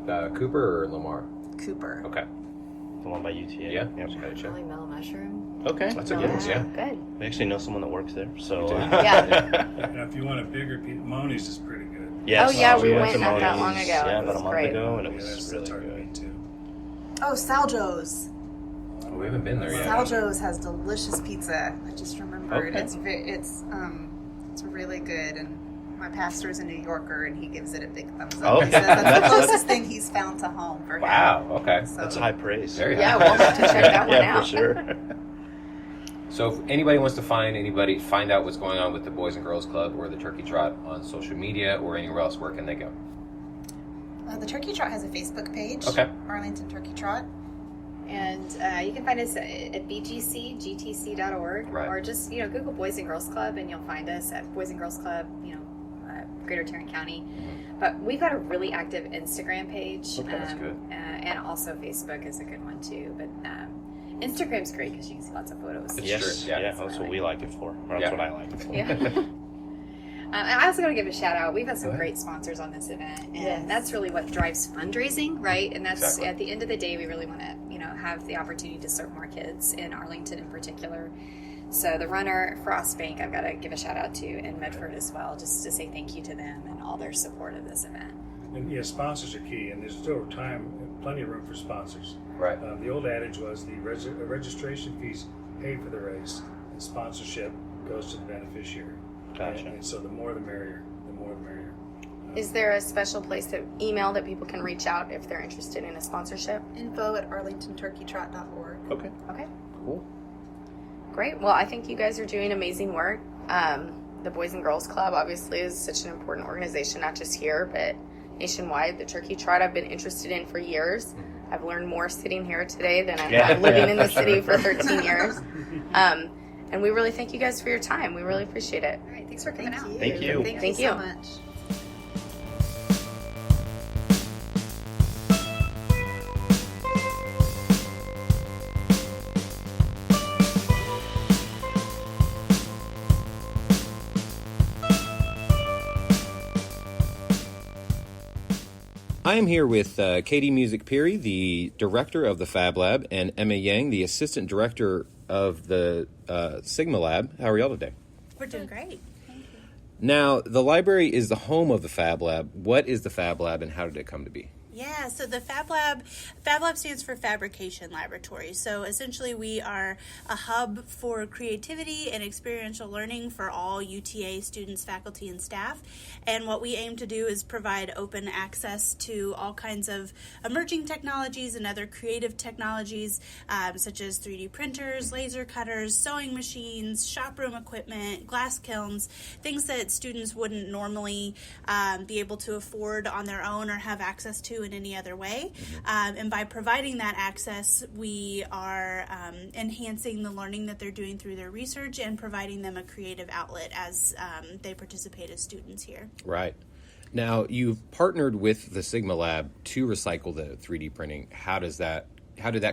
Cooper or Lamar? Cooper. Okay. The one by UTA. Yeah. Really mellow mushroom. Okay. That's a good one. Yeah. Good. We actually know someone that works there, so. Yeah. And if you want a bigger piece, Moni's is pretty good. Yes. Oh, yeah, we went went to not that Moni's, long ago. Yeah, It about was a month great. ago, and it Yeah, was that's really target good. meat too. Oh, Saljo's. Oh, we haven't been there yet. Saljo's has delicious pizza. I just remembered. Okay. It's really good, and my pastor's a New Yorker, and he gives it a big thumbs up. Okay. He says that's the closest thing he's found to home for him. Wow. Okay. So, That's high praise. Very Yeah, high. we'll have to check that one Yeah, out. for sure. So if anybody wants to find out what's going on with the Boys and Girls Club or the Turkey Trot on social media or anywhere else, where can they go? the Turkey Trot has a Facebook page. Okay. Arlington Turkey Trot. And you can find us at bgcgtc.org, Right. or just Google Boys and Girls Club, and you'll find us at Boys and Girls Club, Greater Tarrant County. But we've got a really active Instagram page, Okay, that's good. And also Facebook is a good one too. But Instagram's great because you can see lots of photos. It's Yes. true, yeah. Yeah, that's what we like it for. Or that's Yeah. what I like it for. Yeah. And I also got to give a shout out. We've had some great sponsors on this event, and Yes. that's really what drives fundraising, right? And that's Exactly. at the end of the day, we really want to, have the opportunity to serve more kids in Arlington in particular. So the runner, Frost Bank, I've got to give a shout out to, in Medford as well, just to say thank you to them and all their support of this event. And yeah, sponsors are key, and there's still plenty of room for sponsors. Right. The old adage was the registration fees pay for the race, and sponsorship goes to the beneficiary. Gotcha. And so the more the merrier. The more the merrier. Is there a special place email that people can reach out if they're interested in a sponsorship? info@arlingtonturkeytrot.org. Okay. Okay. Cool. Great. Well, I think you guys are doing amazing work. The Boys and Girls Club obviously is such an important organization, not just here, but nationwide. The Turkey Trot I've been interested in for years. I've learned more sitting here today than I have living in the city for 13 years. And we really thank you guys for your time. We really appreciate it. All right. Thanks for coming out. Thank you. Thank you so much. I am here with Katie Musick Peery, the director of the Fab Lab, and Emma Yang, the assistant director of the Sigma Lab. How are y'all today? We're doing great. Now, the library is the home of the Fab Lab. What is the Fab Lab, and how did it come to be? Yeah, so the Fab Lab stands for Fabrication Laboratory. So essentially we are a hub for creativity and experiential learning for all UTA students, faculty, and staff. And what we aim to do is provide open access to all kinds of emerging technologies and other creative technologies, such as 3D printers, laser cutters, sewing machines, shop room equipment, glass kilns, things that students wouldn't normally be able to afford on their own or have access to in any other way. And by providing that access, we are enhancing the learning that they're doing through their research and providing them a creative outlet as they participate as students here. Right. Now, you've partnered with the Sigma Lab to recycle the 3D printing. How did that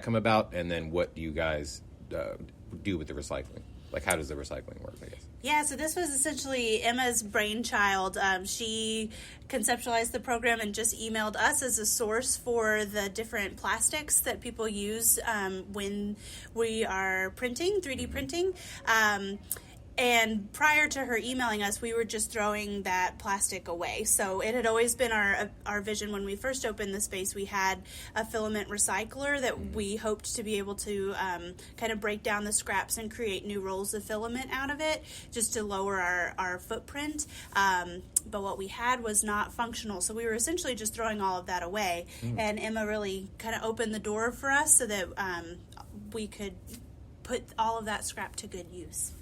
come about? And then what do you guys do with the recycling? Like, how does the recycling work, I guess? Yeah, so this was essentially Emma's brainchild. She conceptualized the program and just emailed us as a source for the different plastics that people use when we are printing, 3D printing. And prior to her emailing us, we were just throwing that plastic away. So it had always been our vision when we first opened the space. We had a filament recycler that we hoped to be able to kind of break down the scraps and create new rolls of filament out of it, just to lower our footprint. But what we had was not functional. So we were essentially just throwing all of that away. And Emma really kind of opened the door for us so that we could put all of that scrap to good use.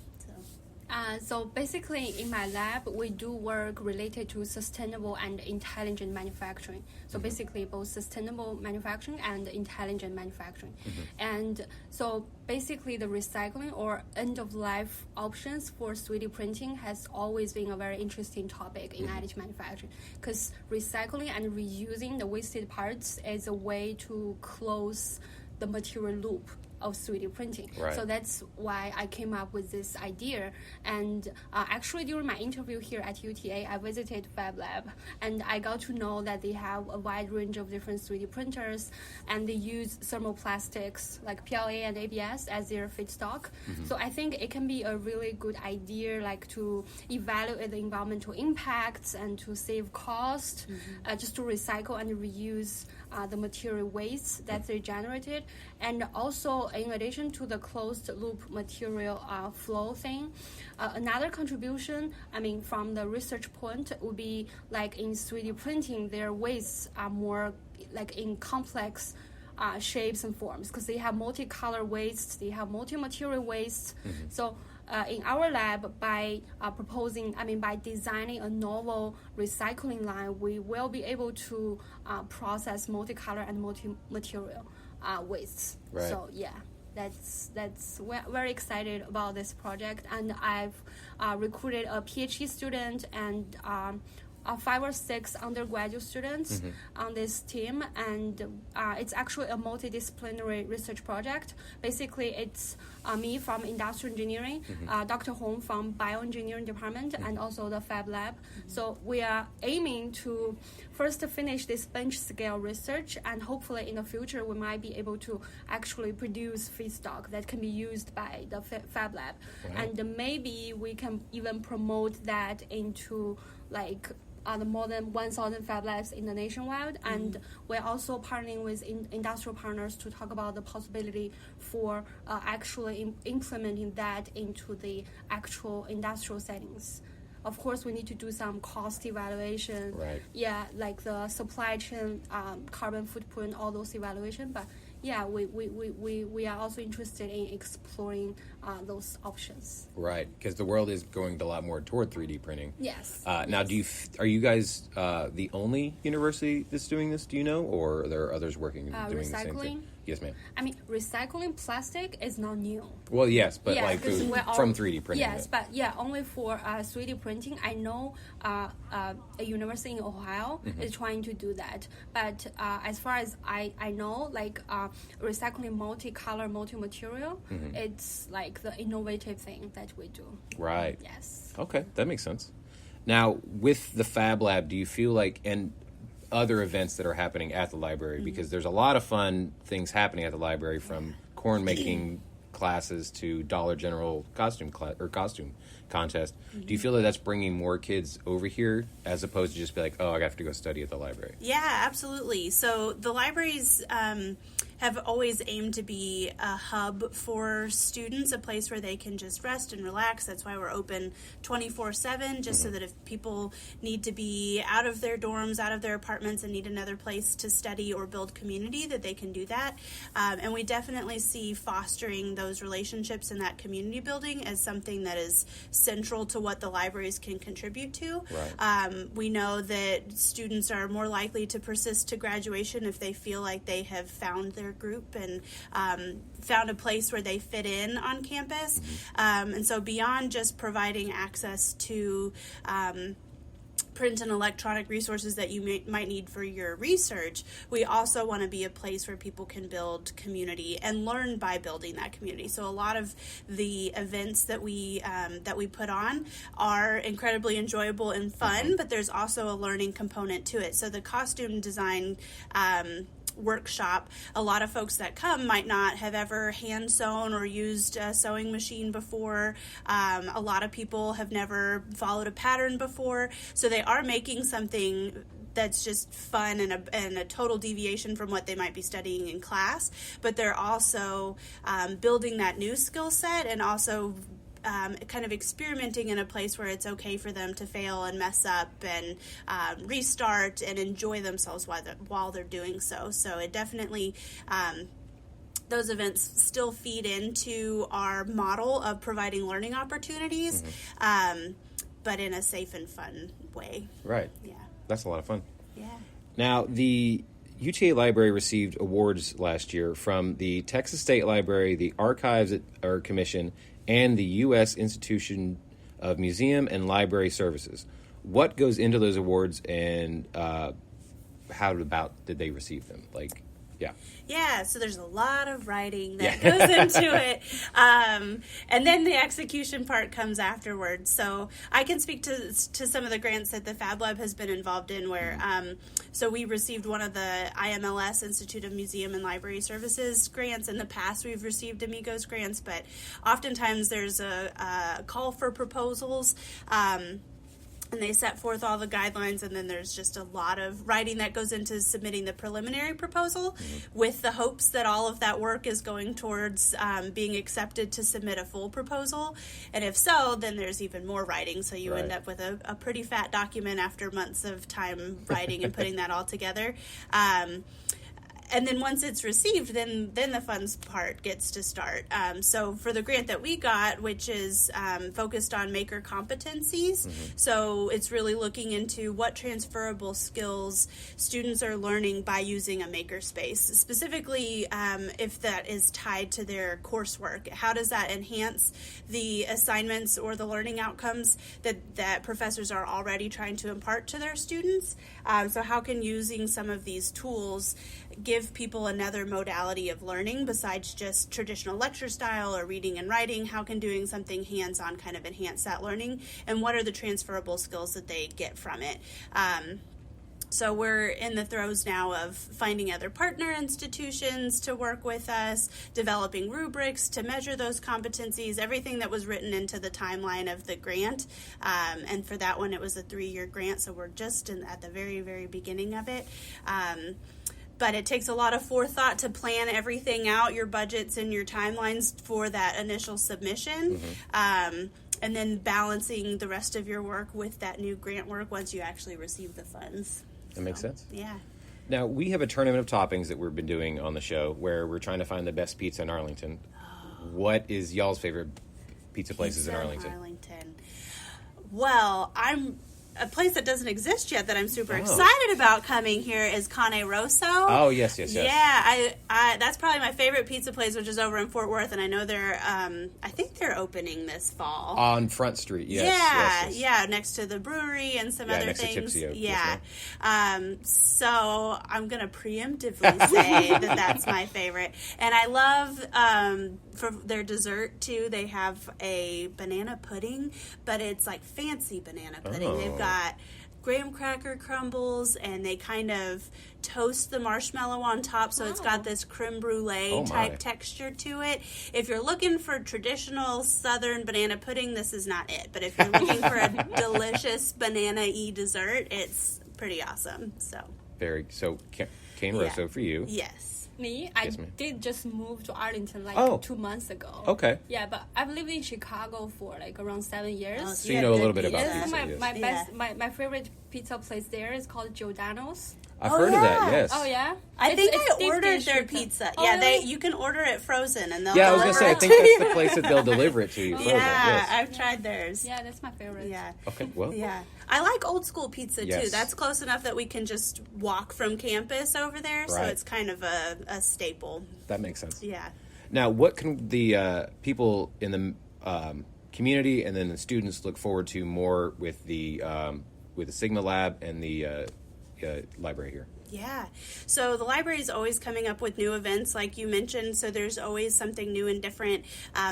So basically in my lab, we do work related to sustainable and intelligent manufacturing. So basically both sustainable manufacturing and intelligent manufacturing. And so basically the recycling or end-of-life options for 3D printing has always been a very interesting topic in additive manufacturing, because recycling and reusing the wasted parts is a way to close the material loop of 3D printing. Right. So that's why I came up with this idea. And actually, during my interview here at UTA, I visited Fab Lab, and I got to know that they have a wide range of different 3D printers, and they use thermoplastics like PLA and ABS as their feedstock. So I think it can be a really good idea, like to evaluate the environmental impacts and to save cost, just to recycle and reuse the material waste that they generated. And also, in addition to the closed loop material flow thing, another contribution, from the research point, would be like in 3D printing, their wastes are more like in complex shapes and forms, because they have multicolor wastes, they have multi-material wastes. So in our lab, by by designing a novel recycling line, we will be able to process multicolor and multi-material wastes. Right. So yeah, we're very excited about this project, and I've recruited a PhD student and 5 or 6 undergraduate students on this team, and it's actually a multidisciplinary research project. Basically, it's me from industrial engineering, Dr. Hong from bioengineering department, and also the Fab Lab. So we are aiming to first finish this bench scale research, and hopefully in the future we might be able to actually produce feedstock that can be used by the Fab Lab. And maybe we can even promote that into like the more than 1,000 Fab Labs in the nationwide, and we're also partnering with industrial partners to talk about the possibility for actually implementing that into the actual industrial settings. Of course, we need to do some cost evaluation. Right. Yeah, like the supply chain, carbon footprint, all those evaluation. But yeah, we are also interested in exploring those options. Right, because the world is going a lot more toward 3D printing. Yes. Now, are you guys the only university that's doing this? Do you know, or are there others doing the same thing? Yes, ma'am. Recycling plastic is not new. Well, yes, but Yeah, like because we're from 3D printing. Yes, but only for 3D printing. I know a university in Ohio is trying to do that. But as far as I know, like recycling multicolor, multi-material, it's like the innovative thing that we do. Right. Yes. Okay, that makes sense. Now, with the Fab Lab, do you feel like, and other events that are happening at the library, because there's a lot of fun things happening at the library, from corn making classes to Dollar General costume contest. Do you feel that that's bringing more kids over here, as opposed to just be like, oh, I have to go study at the library? Yeah, absolutely. So the libraries have always aimed to be a hub for students, a place where they can just rest and relax. That's why we're open 24/7, just so that if people need to be out of their dorms, out of their apartments, and need another place to study or build community, that they can do that. And we definitely see fostering those relationships and that community building as something that is central to what the libraries can contribute to. Right. We know that students are more likely to persist to graduation if they feel like they have found their group and found a place where they fit in on campus. And so beyond just providing access to print and electronic resources that you might need for your research, we also want to be a place where people can build community and learn by building that community. So a lot of the events that we put on are incredibly enjoyable and fun, but there's also a learning component to it. So the costume design workshop, a lot of folks that come might not have ever hand sewn or used a sewing machine before. A lot of people have never followed a pattern before, so they are making something that's just fun and a total deviation from what they might be studying in class, but they're also building that new skill set, and also kind of experimenting in a place where it's okay for them to fail and mess up and restart and enjoy themselves while they're doing so. So it definitely, those events still feed into our model of providing learning opportunities, but in a safe and fun way. Right. Yeah. That's a lot of fun. Yeah. Now, the UTA Library received awards last year from the Texas State Library, the Archives Commission, and the U.S. Institution of Museum and Library Services. What goes into those awards, and how about did they receive them? Like, Yeah. Yeah, so there's a lot of writing that goes into it. And then the execution part comes afterwards. So I can speak to some of the grants that the Fab Lab has been involved in where, so we received one of the IMLS, Institute of Museum and Library Services grants. In the past, we've received Amigos grants, but oftentimes there's a call for proposals. And they set forth all the guidelines, and then there's just a lot of writing that goes into submitting the preliminary proposal with the hopes that all of that work is going towards being accepted to submit a full proposal. And if so, then there's even more writing. So you end up with a pretty fat document after months of time writing and putting that all together. And then once it's received, then the funds part gets to start. So for the grant that we got, which is focused on maker competencies, so it's really looking into what transferable skills students are learning by using a makerspace. Specifically, if that is tied to their coursework, how does that enhance the assignments or the learning outcomes that professors are already trying to impart to their students? So how can using some of these tools give people another modality of learning besides just traditional lecture style or reading and writing? How can doing something hands-on kind of enhance that learning? And what are the transferable skills that they get from it? So we're in the throes now of finding other partner institutions to work with us, developing rubrics to measure those competencies, everything that was written into the timeline of the grant. And for that one, it was a 3-year grant, so we're just at the very, very beginning of it. But it takes a lot of forethought to plan everything out, your budgets and your timelines for that initial submission. And then balancing the rest of your work with that new grant work once you actually receive the funds. That makes sense. Yeah. Now, we have a tournament of toppings that we've been doing on the show where we're trying to find the best pizza in Arlington. What is y'all's favorite pizza places in Arlington? Well, a place that doesn't exist yet that I'm super excited about coming here is Cane Rosso. Oh, yes. Yeah, I that's probably my favorite pizza place, which is over in Fort Worth, and I know I think they're opening this fall. On Front Street, yes. Yeah, next to the brewery and some other next things. To Tipsy Oak, Yeah. So I'm going to preemptively say that's my favorite. And I love, for their dessert, too, they have a banana pudding, but it's like fancy banana pudding. They've got graham cracker crumbles, and they kind of toast the marshmallow on top, so it's got this creme brulee type texture to it. If you're looking for traditional southern banana pudding, this is not it. But if you're looking for a delicious banana-y dessert, it's pretty awesome. So Cane Rosso for you. Yes. Me? I did just move to Arlington 2 months ago. Okay. Yeah, but I've lived in Chicago for around 7 years. So you know a little bit about This pizza. is my favorite pizza place there is called Giordano's. I've heard of that, yes. Oh, yeah? I think I deep ordered dish their pizza. pizza. Oh, Yeah, really? you can order it frozen, and they'll Yeah, I was going to say, I think that's the place that they'll deliver it to you frozen. Yeah, I've tried theirs. Yeah, that's my favorite. Yeah. Okay, well. Yeah. I like old school pizza, Yes. too. That's close enough that we can just walk from campus over there, so Right. it's kind of a staple. That makes sense. Yeah. Now, what can the people in the community and then the students look forward to more with the Sigma Lab and the library here? Yeah. So the library is always coming up with new events, like you mentioned. So there's always something new and different.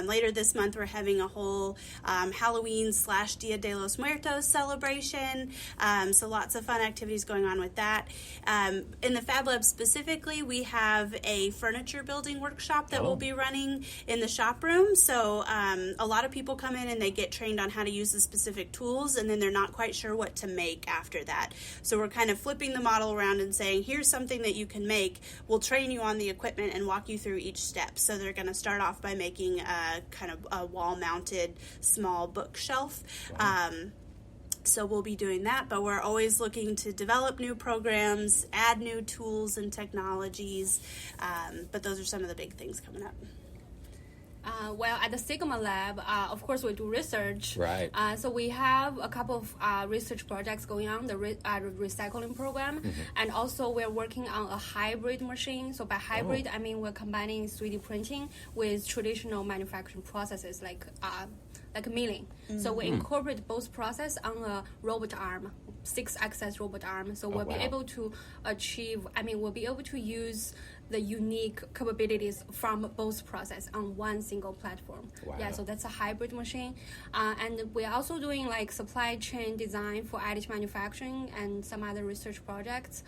Later this month, we're having a whole Halloween / Dia de los Muertos celebration. So lots of fun activities going on with that. In the Fab Lab specifically, we have a furniture building workshop that we'll be running in the shop room. So a lot of people come in and they get trained on how to use the specific tools, and then they're not quite sure what to make after that. So we're kind of flipping the model around and saying, here's something that you can make. We'll train you on the equipment and walk you through each step. So they're going to start off by making a kind of a wall-mounted small bookshelf. Wow. So we'll be doing that, but we're always looking to develop new programs, add new tools and technologies. But those are some of the big things coming up. Well, at the Sigma Lab, of course, we do research. Right. So we have a couple of research projects going on, the recycling program, and also we're working on a hybrid machine. So by hybrid, I mean we're combining 3D printing with traditional manufacturing processes like like milling. So we incorporate both process on a robot arm, 6-axis robot arm. So we'll be able to achieve, we'll be able to use the unique capabilities from both process on one single platform. Wow. Yeah, so that's a hybrid machine. And we're also doing like supply chain design for additive manufacturing and some other research projects.